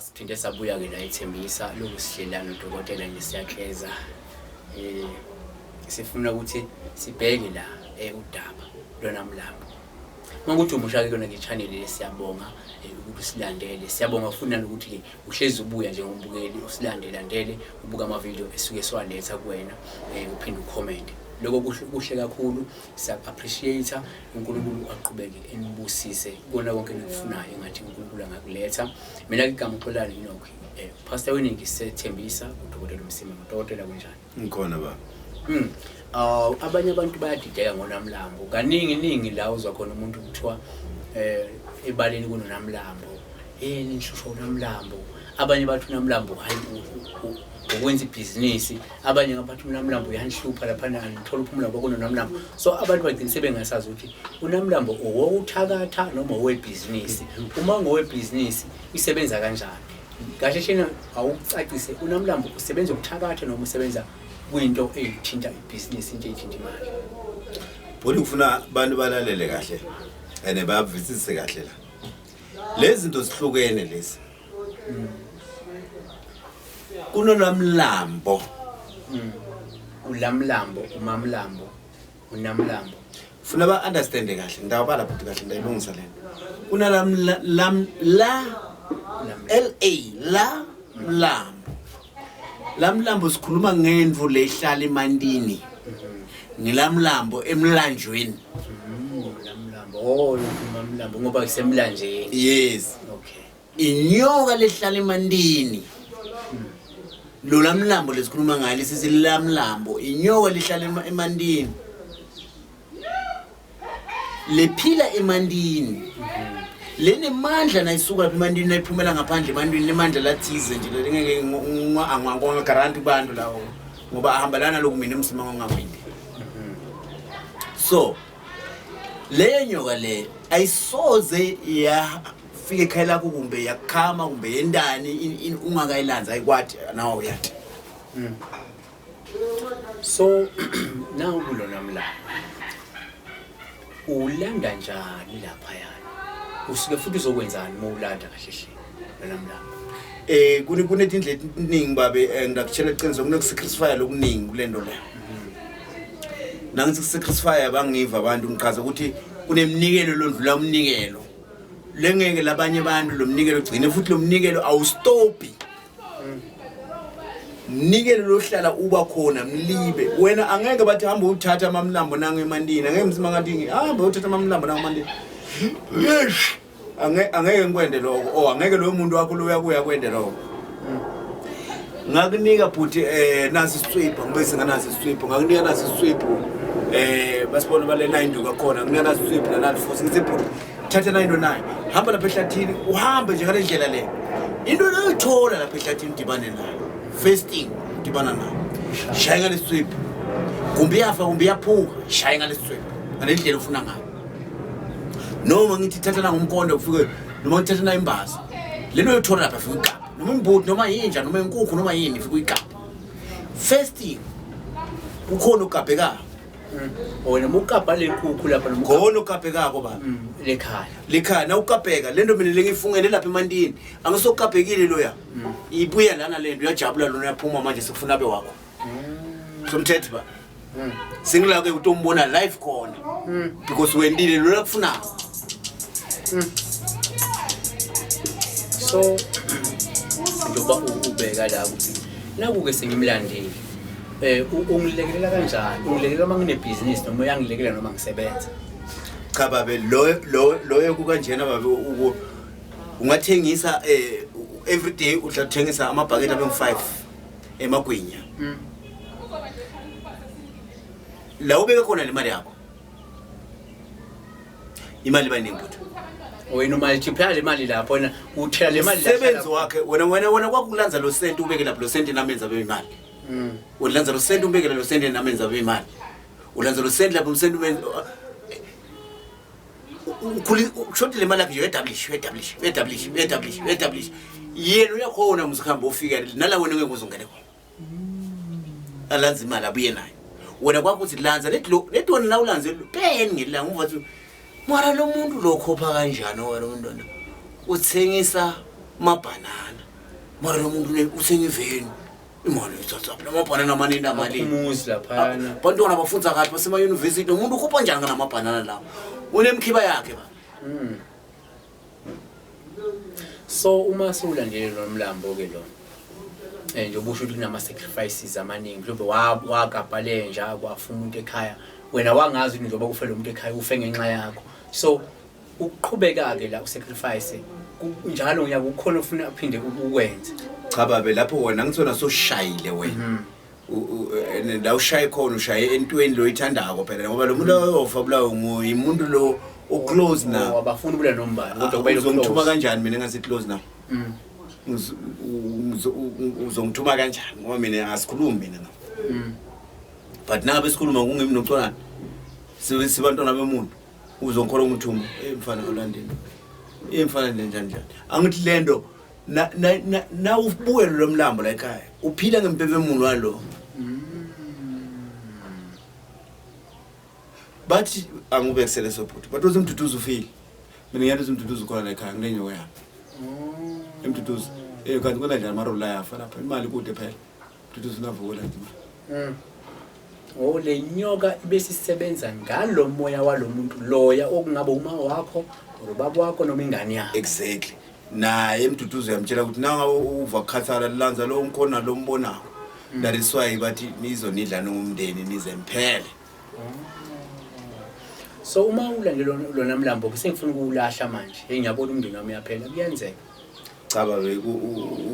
Siphinde sabuya ke la eThembisa lokusihlelana uDokotela Ngesiyahleza. Sifuna ukuthi sibheke la udaba lona Mlambo. Mangukuthi umusha ke kona ke channel le siyabonga ukuthi silandele. Siyabonga ufuna ukuthi ke uhlezi ubuya njengombukeli usilandele ubuka ama video esuke siwaletha kuwena uphinde ucomment. Lokho kuhle kakhulu siya appreciate uNkulunkulu aqhubeke enibusise kona konke nikufunayo ngathi uNkulunkulu angakuletha. Mina ke igama uXolani Enoch Pastor weningi sethembisa uDokotela Msimo uDokotela kunjani ngikhona baba abanye abantu bayadideka ngoNamlambo kaningi la uzwa khona umuntu kuthiwa ebaleni kunoNamlambo nishusho uNamlambo abanye bathi uNamlambo hayi ukwenza ibhizinisi abanye ngabathi uNamlambo uyanhlupha lapha ngithola uphumula kwakunoNamlambo so abantu bagcina sebengasazi ukuthi uNamlambo owuthakatha noma owebhizinisi uma ngowebhizinisi isebenza kanjani kahle shena awucacise uNamlambo usebenza ukuthakatha noma usebenza kuyinto eyithinta ibhizinisi into eyithinta imali bodi ufuna abantu balalele kahle ene bayavisise kahle la lezi zinto zihlukene lezi kunoNamlambo uLamlambo uMamlambo uNamlambo ufuna ba understand kahle ngidawubala futhi kahle ndayilungisa lento kunalam la Mlambo Lamlambo sikhuluma ngendvu lehlala eMandini ngilamlambo emlanjweni Lamlambo uMamlambo ngoba kusemlanjeni yes okay inyoka lehlala eMandini lo lamlambo lesikhuluma ngalo sisilamlambo inyoka lehlala eMandini lephila eMandini lenemandla nayisuka lapha eMandini nayiphumela ngaphandle eMandini lemandla lathize nje lengeke angakwa guarantee bantu lawo ngoba ahambalana lokhu mina emsima ngangawindi so le nyoka le ayisoze yafika ekhaya lakho kumbe yakhama kumbe yendani ungakayilanza ayikwathi nawo uyathi so now kulo Namlambo ulanda njani lapha yana usuke futhi uzokwenzani uma ulanda kahle hle Namlambo kunetindlela eziningi babe ngakutshela iqiniso kunokusacrifice lokuningi kulento le nangithi sacrifice bangiva abantu ngichaza ukuthi kunemnikelo londlula umnikelo lengeke labanye abantu lomnikelo ugcine futhi lomnikelo awustopi umnikelo lohlala uba khona mlibe wena angeke bathi hamba uthatha amamlambo nange eMandini angeke msima ngathi hamba uthatha amamlambo nange eMandini yes angeke ngikwende lokho angeke lo muntu wakho lo uyakuya kwende lokho ngakunika futhi nasi isitswipho ngibe singanazi isitswipho ngakunika nasi isitswipho basibona bale 9 nduka khona ngakunika nasi isitswipho nalali futhi ngithi thatha 909 hamba lapha ehlathini uhambe nje ngale ndlela le into oyithola lapha ehlathini dibane nayo first thing dibana nayo shaya ngale isitswipho kumbe yafa kumbe yaphuka shaya ngale isitswipho ngale ndlela ufuna ngayo noma ngithi thatha na ngumkondo ufike noma ngithatha na imbaza lento oyithola lapha ufika igaba noma imbuti noma yinja noma inkukhu noma yini ufika igaba first thing ukhona ukugabheka wena mukapha lenkukhu lapha ngona ukugabhekako baba lekhaya na ukugabheka lento mina lengifungele lapha eMandini angisokugabhekile loya ibuya lana lento uyajabula lona uyaphuma manje sikufuna abe wakho somthetho ba singilake utombona live khona because wendile lo lakufuna so njoba ubeka la ukuthi nakuke sengimlandile ungilekelela kanjani ungilekelela mangine business noma uyangilekelela noma ngisebenza cha babe lo kukanjena babe ungathengisa every day uthathengisa amabhaketi abe5 emagwinya la ubeka khona le mali yakho imali baningi futhi wena multiply le mali lapho wena uthela le mali sebenzi wakhe wena kwakulanza lo cent ubeke lapho lo cent namenza bemali ulanza lo cent ubeke lo cent namenza bemali ulanza lo cent lapho umcent ukhuli le mali yakho establish yena uyakhona umzikhamba ufika nala wena ngeke uzongene khona alanza imali abuye nayo wena kwakuthi lanza lethi wona la ulanze pen ngilanga uvathi mara lo muntu lo khopha kanjani wena umuntu uthengisa mabanana mara lo muntu le usengiveni imali yethatha namabhanana amanini amali umuzi laphana bantwana bafunza kahle basema university umuntu ukhupha njani ngamabhanana lawo unemkhiba yakhe ba so uma sewulandele lo mlambo ke lo nje ubusho ukuthi kunama sacrifices amaningi mhlawumbe wakabhale nje kwafuna umuntu ekhaya wena wangazi ukuthi njoba kufela umuntu ekhaya ufe ngenxa yakho so ukuqhubeka ke la usacrifice njalo ngiyaka ukukhona ufuna uphinde ukwenze cha babe lapho wena ngithona soshayile wena la ushaye khona ushaye entweni lo ithandako phela ngoba lo muntu oyofa bulawo umuntu lo close na abafuna ubula nombani kodwa kube uzongithuma kanjani mina ngasi close na uzongithuma kanjani ngoba mina asikhulumi mina but nabe sikhuluma kungimi noConani sibantwana bemuntu uzongikhola umthuma emfana olandeni emfana njani angithi lento na ubuye lo mlambo la ekhaya uphila ngempefemulo walo bathi angube kusele sophuthu but uzimduduza ufile mina ngiyathi uzimduduza khona la ekhaya ngilenyo yami emduduza kanti kona njani maro la yafa lapha imali kude phela mduduza unavuka nje le nyoka ibesisebenza ngalo moya walomuntu loya okungaba uma wakho ubaba wakho noma ingane yakho exactly naye emduduzo yamtshela ukuthi nanga uva khathala lanza lo umkhona lo mbonako that is why bathi nizonidla nomndeni nizemphele so uma ulandela lona mlambo kusengifuna ukulahla manje ngiyabona umndeni wami yaphela kuyenzeka cha babe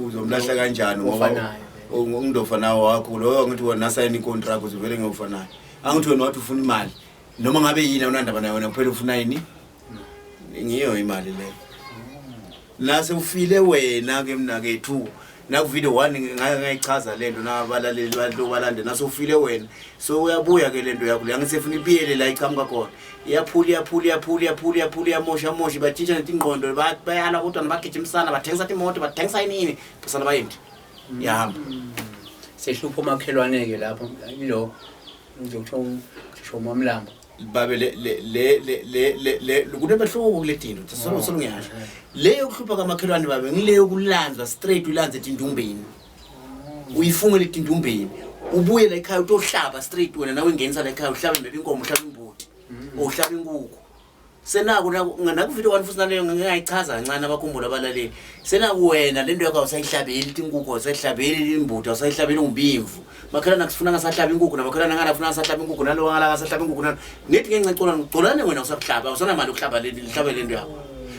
uzomlahla kanjani ngoba ngindofanayo wakho lo ngithi wena sign icontract uzivele ngiyofanayo angithi wena wathi ufuna imali noma ngabe yini unandaba nayo wena kuphela ufuna yini ngiyo imali leyo nase ufile wena ke mina kethu na ku video 1 ngayichaza lento nabalaleli balande nase ufile wena so uyabuya ke lento yakho yangisefuna ipiyele la iqhamuka khona iyaphula yamosha bathintsha netingqondo bayala kodwa nabagijimisana bathengisa imoto bathengisa inini basana bayindi yahamba sehlupho makhelwane ke lapho yilo ngizokutho mamlambo babe le kunebehluko kuledino solo ngiyasho leyo kuhlupha kamakhelwane babe ngileyo kulanzwa straight ulanze etindumbeni uyifunga letindumbeni ubuye la ekhaya utohlaba straight wena nawe ngenisa la ekhaya uhlaba imbebe inkomo uhlaba imbuti uhlaba inkukhu senako naku video 1 futhi naleyo ngiyayichaza kancane abakhumbula abalaleli senako wena lento yakho usayihlabeli inkukhu usayihlabeli imbuti usayihlabeli umbimvu makhelana kusifuna ngasahlaba inkukhu namakhelana ngalafunanga sahlaba inkukhu nalo ngala ngasahlaba inkukhu nalo nithi ngencacolana wena usakuhlaba usona mali ukuhlaba lihlaba lento yakho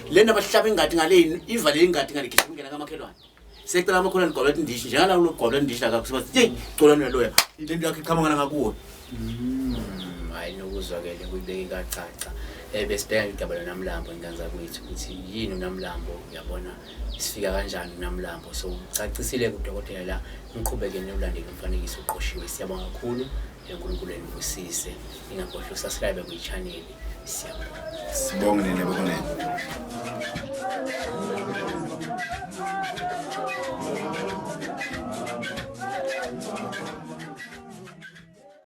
lena bahlaba ingadi ngale ivale ingadi ngale kishingena kamakhelwane secela amakhelwane gobela indishi njalo lo gobela indishi la kakusiba hey colana loya lento yakho iqhamanga ngakuwo hayi nokuzwakele kuyibeke kacaca besibheka igaba lonamlambo inganza kwethu ukuthi yini unamlambo uyabona sifika kanjani unamlambo so ucacisile kudokotela la ngiqhubeke nolandela umfanekiso uqoshiwe siyabonga kakhulu uNkulunkulu enibusise ingakhohlwa subscribe ku channel siyabonga sibonge nene